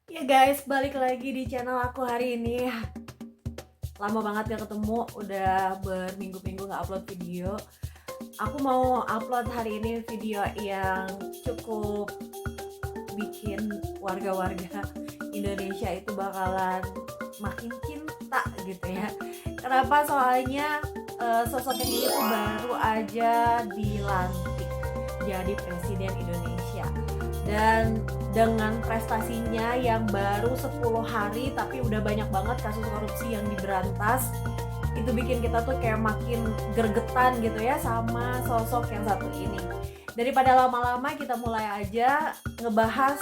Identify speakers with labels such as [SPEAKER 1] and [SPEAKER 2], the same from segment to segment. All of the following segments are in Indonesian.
[SPEAKER 1] Ya guys, balik lagi di channel aku hari ini. Lama banget gak ketemu, udah berminggu-minggu gak upload video. Aku mau upload hari ini video yang cukup bikin warga-warga Indonesia itu bakalan makin cinta gitu ya. Kenapa? Soalnya sosok yang ini tuh baru aja dilantik jadi presiden Indonesia. Dan dengan prestasinya yang baru 10 hari tapi udah banyak banget kasus korupsi yang diberantas, itu bikin kita tuh kayak makin gregetan gitu ya sama sosok yang satu ini. Daripada lama-lama, kita mulai aja ngebahas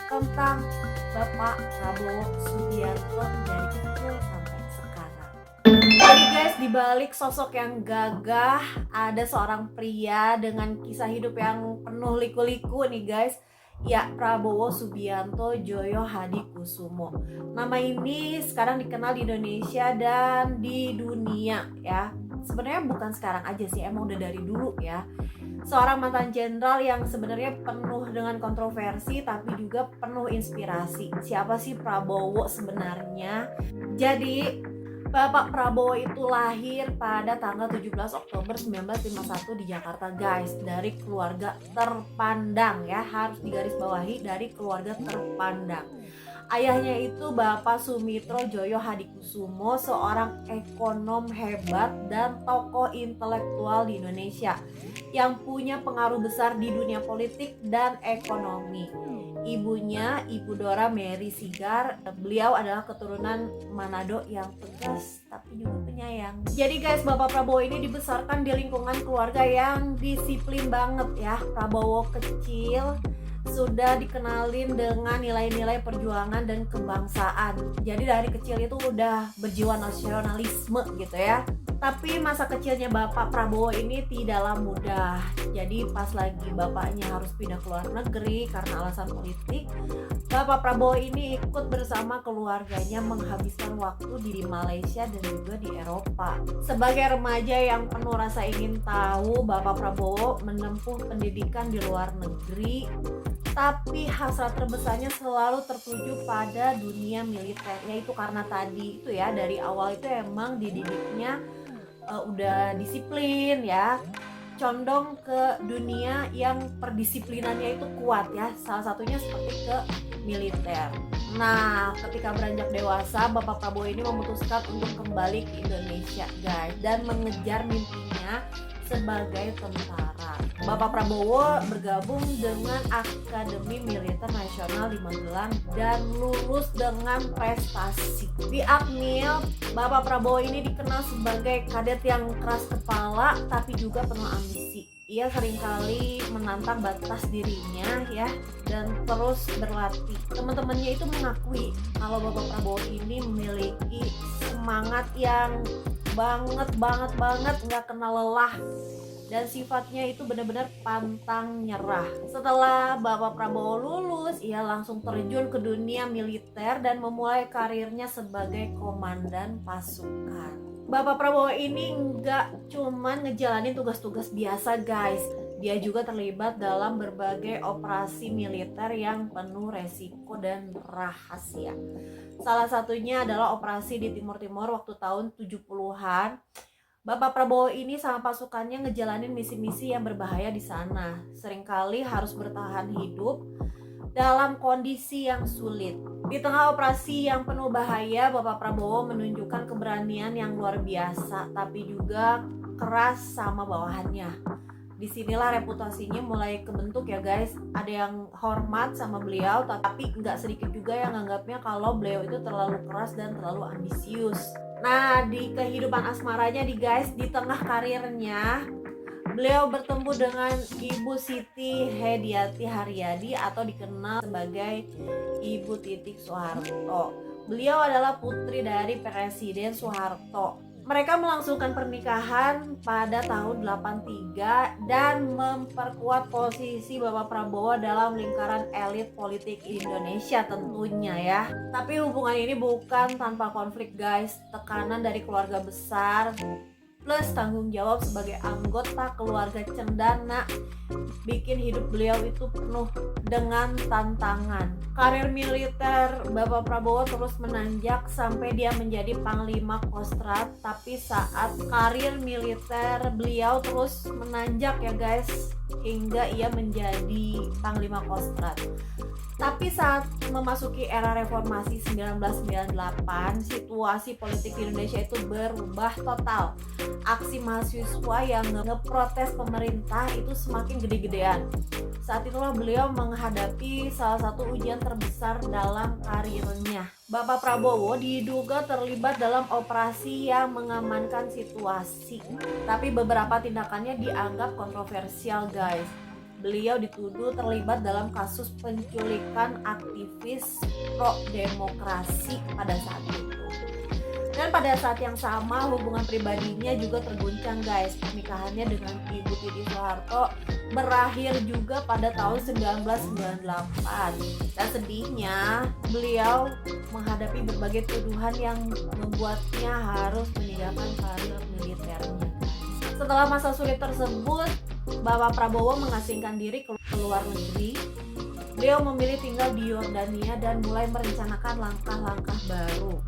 [SPEAKER 1] tentang Bapak Prabowo Subianto dari kecil sampai sekarang. Jadi guys, dibalik sosok yang gagah ada seorang pria dengan kisah hidup yang penuh liku-liku nih guys. Ya, Prabowo Subianto Joyo Hadikusumo. Nama ini sekarang dikenal di Indonesia dan di dunia ya. Sebenarnya bukan sekarang aja sih, emang udah dari dulu ya. Seorang mantan jenderal yang sebenarnya penuh dengan kontroversi tapi juga penuh inspirasi. Siapa sih Prabowo sebenarnya? Jadi Bapak Prabowo itu lahir pada tanggal 17 Oktober 1951 di Jakarta guys, dari keluarga terpandang ya, harus digarisbawahi, dari keluarga terpandang. Ayahnya itu Bapak Sumitro Joyo Hadikusumo, seorang ekonom hebat dan tokoh intelektual di Indonesia yang punya pengaruh besar di dunia politik dan ekonomi. Ibunya Ibu Dora Mary Sigar. Beliau adalah keturunan Manado yang tegas tapi juga penyayang. Jadi guys, Bapak Prabowo ini dibesarkan di lingkungan keluarga yang disiplin banget ya. Prabowo kecil sudah dikenalin dengan nilai-nilai perjuangan dan kebangsaan. Jadi dari kecil itu udah berjiwa nasionalisme gitu ya. Tapi masa kecilnya Bapak Prabowo ini tidaklah mudah. Jadi pas lagi bapaknya harus pindah ke luar negeri karena alasan politik, Bapak Prabowo ini ikut bersama keluarganya menghabiskan waktu di Malaysia dan juga di Eropa. Sebagai remaja yang penuh rasa ingin tahu, Bapak Prabowo menempuh pendidikan di luar negeri, tapi hasrat terbesarnya selalu tertuju pada dunia militer. Yaitu karena tadi itu ya, dari awal itu emang dididiknya udah disiplin ya, condong ke dunia yang perdisiplinannya itu kuat ya, salah satunya seperti ke militer. Nah, ketika beranjak dewasa, Bapak Prabowo ini memutuskan untuk kembali ke Indonesia guys, dan mengejar mimpinya sebagai tentara. Bapak Prabowo bergabung dengan Akademi Militer Nasional di Magelang dan lulus dengan prestasi. Di Akmil, Bapak Prabowo ini dikenal sebagai kadet yang keras kepala tapi juga penuh ambisi. Ia seringkali menantang batas dirinya ya, dan terus berlatih. Teman-temannya itu mengakui kalau Bapak Prabowo ini memiliki semangat yang banget nggak kenal lelah, dan sifatnya itu benar-benar pantang nyerah. Setelah Bapak Prabowo lulus, ia langsung terjun ke dunia militer dan memulai karirnya sebagai komandan pasukan. Bapak Prabowo ini nggak cuman ngejalanin tugas-tugas biasa guys, dia juga terlibat dalam berbagai operasi militer yang penuh resiko dan rahasia. Salah satunya adalah operasi di Timur Timur waktu tahun 70-an. Bapak Prabowo ini sama pasukannya ngejalanin misi-misi yang berbahaya di sana. Seringkali harus bertahan hidup dalam kondisi yang sulit. Di tengah operasi yang penuh bahaya, Bapak Prabowo menunjukkan keberanian yang luar biasa, tapi juga keras sama bawahannya. Disinilah reputasinya mulai kebentuk ya guys. Ada yang hormat sama beliau, tapi nggak sedikit juga yang nganggapnya kalau beliau itu terlalu keras dan terlalu ambisius. Nah, di kehidupan asmaranya di guys, di tengah karirnya, beliau bertemu dengan Ibu Siti Hediati Haryadi atau dikenal sebagai Ibu Titik Soeharto. Beliau adalah putri dari Presiden Soeharto. Mereka melangsungkan pernikahan pada tahun 83 dan memperkuat posisi Bapak Prabowo dalam lingkaran elit politik Indonesia tentunya ya. Tapi hubungan ini bukan tanpa konflik guys. Tekanan dari keluarga besar plus tanggung jawab sebagai anggota keluarga cendana bikin hidup beliau itu penuh dengan tantangan. Karir militer Bapak Prabowo terus menanjak sampai dia menjadi Panglima Kostrad. Tapi saat karir militer beliau terus menanjak ya guys, hingga ia menjadi Panglima Kostrad. Tapi saat memasuki era reformasi 1998, situasi politik di Indonesia itu berubah total. Aksi mahasiswa yang ngeprotes pemerintah itu semakin gede-gedean. Saat itulah beliau menghadapi salah satu ujian terbesar dalam karirnya. Bapak Prabowo diduga terlibat dalam operasi yang mengamankan situasi. Tapi beberapa tindakannya dianggap kontroversial guys. Beliau dituduh terlibat dalam kasus penculikan aktivis pro-demokrasi pada saat itu. Dan pada saat yang sama hubungan pribadinya juga terguncang guys. Pernikahannya dengan Ibu Titi Soeharto berakhir juga pada tahun 1998. Dan sedihnya beliau menghadapi berbagai tuduhan yang membuatnya harus meninggalkan karir militernya. Setelah masa sulit tersebut, Bapak Prabowo mengasingkan diri ke luar negeri. Beliau memilih tinggal di Yordania dan mulai merencanakan langkah-langkah baru.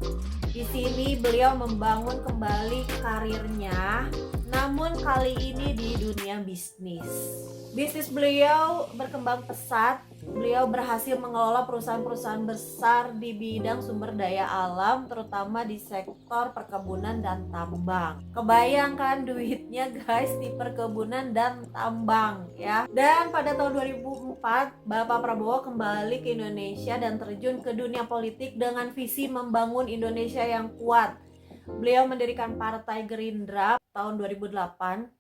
[SPEAKER 1] Di sini beliau membangun kembali karirnya, namun kali ini di dunia bisnis. Bisnis beliau berkembang pesat. Beliau berhasil mengelola perusahaan-perusahaan besar di bidang sumber daya alam, terutama di sektor perkebunan dan tambang. Kebayangkan duitnya guys di perkebunan dan tambang ya. Dan pada tahun 2004, Bapak Prabowo kembali ke Indonesia dan terjun ke dunia politik dengan visi membangun Indonesia yang kuat. Beliau mendirikan Partai Gerindra tahun 2008.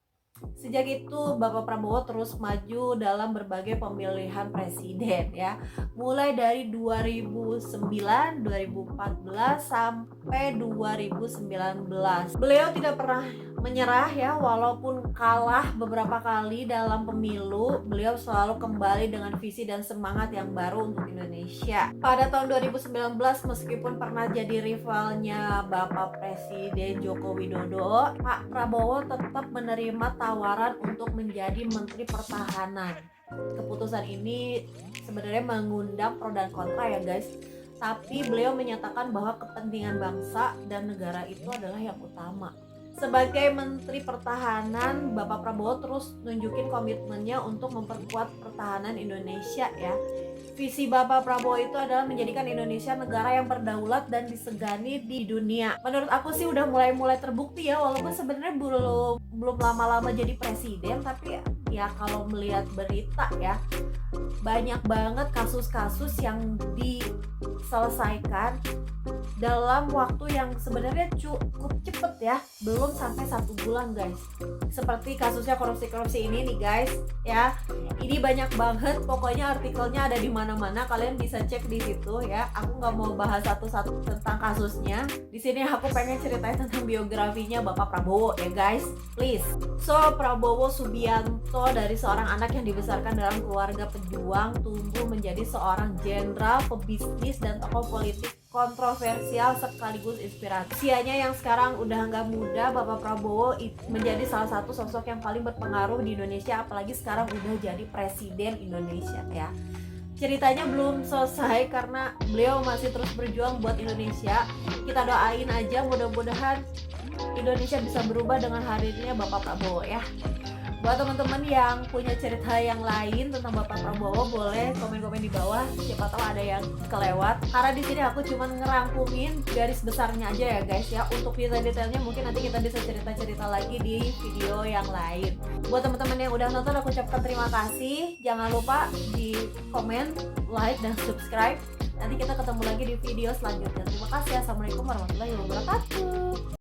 [SPEAKER 1] Sejak itu Bapak Prabowo terus maju dalam berbagai pemilihan presiden ya. Mulai dari 2009, 2014 sampai 2019. Beliau tidak pernah menyerah ya, walaupun kalah beberapa kali dalam pemilu, beliau selalu kembali dengan visi dan semangat yang baru untuk Indonesia. Pada tahun 2019 meskipun pernah jadi rivalnya Bapak Presiden Joko Widodo, Pak Prabowo tetap menerima tawaran untuk menjadi Menteri Pertahanan. Keputusan ini sebenarnya mengundang pro dan kontra ya guys. Tapi beliau menyatakan bahwa kepentingan bangsa dan negara itu adalah yang utama. Sebagai Menteri Pertahanan, Bapak Prabowo terus nunjukin komitmennya untuk memperkuat pertahanan Indonesia ya. Visi Bapak Prabowo itu adalah menjadikan Indonesia negara yang berdaulat dan disegani di dunia. Menurut aku sih udah mulai terbukti ya, walaupun sebenarnya belum lama-lama jadi presiden, tapi ya kalau melihat berita ya, banyak banget kasus-kasus yang diselesaikan dalam waktu yang sebenarnya cukup cepet ya, belum sampai 1 bulan guys. Seperti kasusnya korupsi ini nih guys ya, ini banyak banget, pokoknya artikelnya ada di mana-mana, kalian bisa cek di situ ya. Aku nggak mau bahas satu-satu tentang kasusnya. Di sini aku pengen ceritain tentang biografinya Bapak Prabowo ya guys, please. So Prabowo Subianto dari seorang anak yang dibesarkan dalam keluarga pejuang, tumbuh menjadi seorang jenderal, pebisnis dan tokoh politik kontroversial sekaligus inspiratif. Usianya yang sekarang udah nggak muda, Bapak Prabowo menjadi salah satu sosok yang paling berpengaruh di Indonesia, apalagi sekarang udah jadi presiden Indonesia ya. Ceritanya belum selesai karena beliau masih terus berjuang buat Indonesia. Kita doain aja mudah-mudahan Indonesia bisa berubah dengan hadirnya Bapak Prabowo ya. Buat teman-teman yang punya cerita yang lain tentang Bapak Prabowo, boleh komen-komen di bawah. Siapa tahu ada yang kelewat. Karena di sini aku cuma ngerangkumin garis besarnya aja ya guys ya. Untuk detail-detailnya mungkin nanti kita bisa cerita-cerita lagi di video yang lain. Buat teman-teman yang udah nonton, aku ucapkan terima kasih. Jangan lupa di komen, like, dan subscribe. Nanti kita ketemu lagi di video selanjutnya. Terima kasih. Assalamualaikum warahmatullahi wabarakatuh.